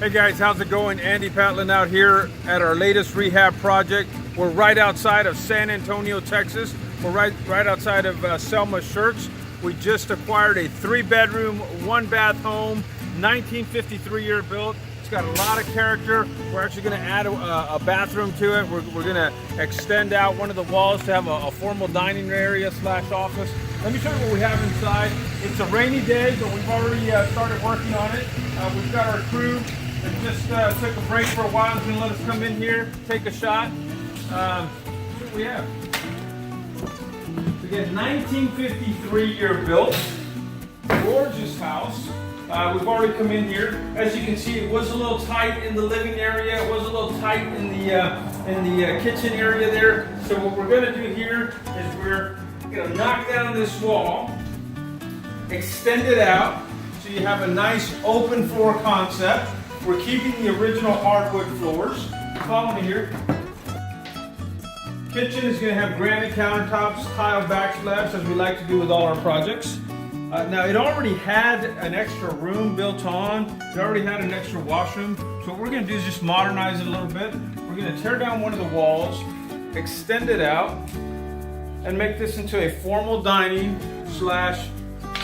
Hey guys, how's it going? Andy Patlan out here at our latest rehab project. We're right outside of San Antonio, Texas. We're right outside of Selma, Schertz. We just acquired a 3-bedroom, 1-bath home, 1953 year built. It's got a lot of character. We're actually going to add a bathroom to it. We're going to extend out one of the walls to have a formal dining area / office. Let me show you what we have inside. It's a rainy day, but we've already started working on it. We've got our crew that just took a break for a while. It's going to let us come in here, take a shot. That's what we have. Again, 1953 year built, gorgeous house. We've already come in here. As you can see, it was a little tight in the living area. It was a little tight in the kitchen area there. So what we're going to do here is we're going to knock down this wall, extend it out, so you have a nice open floor concept. We're keeping the original hardwood floors. Follow me here. Kitchen is going to have granite countertops, tile backslash, as we like to do with all our projects. Now, it already had an extra room built on. It already had an extra washroom. So what we're going to do is just modernize it a little bit. We're going to tear down one of the walls, extend it out, and make this into a formal dining /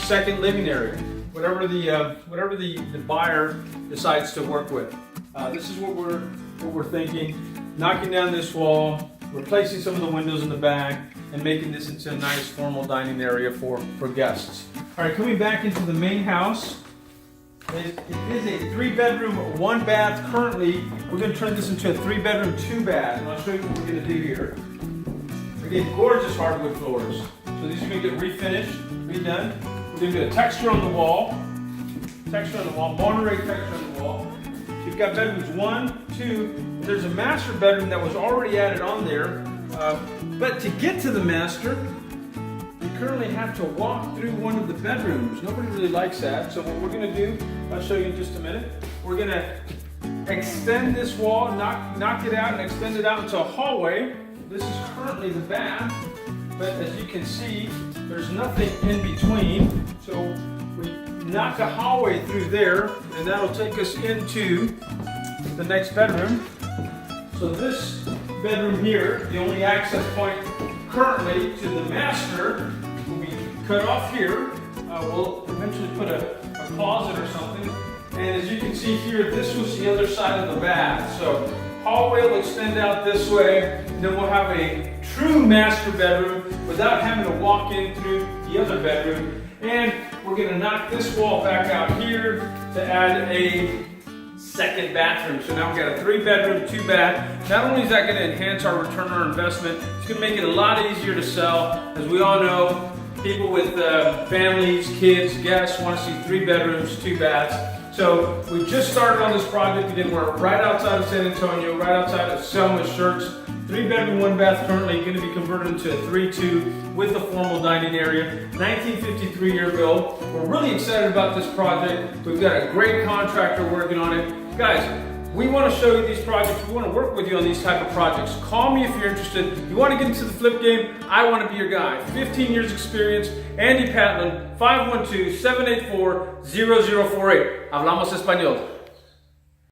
second living area. Whatever the buyer decides to work with. This is what we're thinking. Knocking down this wall, replacing some of the windows in the back, and making this into a nice formal dining area for guests. All right, coming back into the main house, it is a 3-bedroom, 1-bath. Currently, we're going to turn this into a 3-bedroom, 2-bath, and I'll show you what we're going to do here. Again, gorgeous hardwood floors. So these are going to get refinished, redone. We're going to get a texture on the wall, Monterey texture on the wall. So you've got bedrooms 1, 2, and there's a master bedroom that was already added on there. But to get to the master, you currently have to walk through one of the bedrooms. Nobody really likes that. So what we're going to do, I'll show you in just a minute. We're going to extend this wall, knock it out and extend it out into a hallway. This is currently the bath, but as you can see, there's nothing in between. So we knock a hallway through there, and that'll take us into the next bedroom. So this bedroom here, the only access point currently to the master, will be cut off here. We'll eventually put a closet or something. And as you can see here, this was the other side of the bath. So hallway will extend out this way, and then we'll have a true master bedroom without having to walk in through the other bedroom. And we're going to knock this wall back out here to add a second bathroom. So now we've got a 3-bedroom, 2-bath. Not only is that going to enhance our return on our investment, it's going to make it a lot easier to sell. As we all know, people with families, kids, guests want to see 3 bedrooms, 2 baths. So we just started on this project. Again, we're right outside of San Antonio, right outside of Selma, Schertz. 3-bedroom, 1-bath currently going to be converted into a 3-2 with a formal dining area. 1953 year build. We're really excited about this project. We've got a great contractor working on it. Guys, we want to show you these projects. We want to work with you on these type of projects. Call me if you're interested. You want to get into the flip game? I want to be your guy. 15 years experience. Andy Patlan, 512-784-0048. Hablamos español.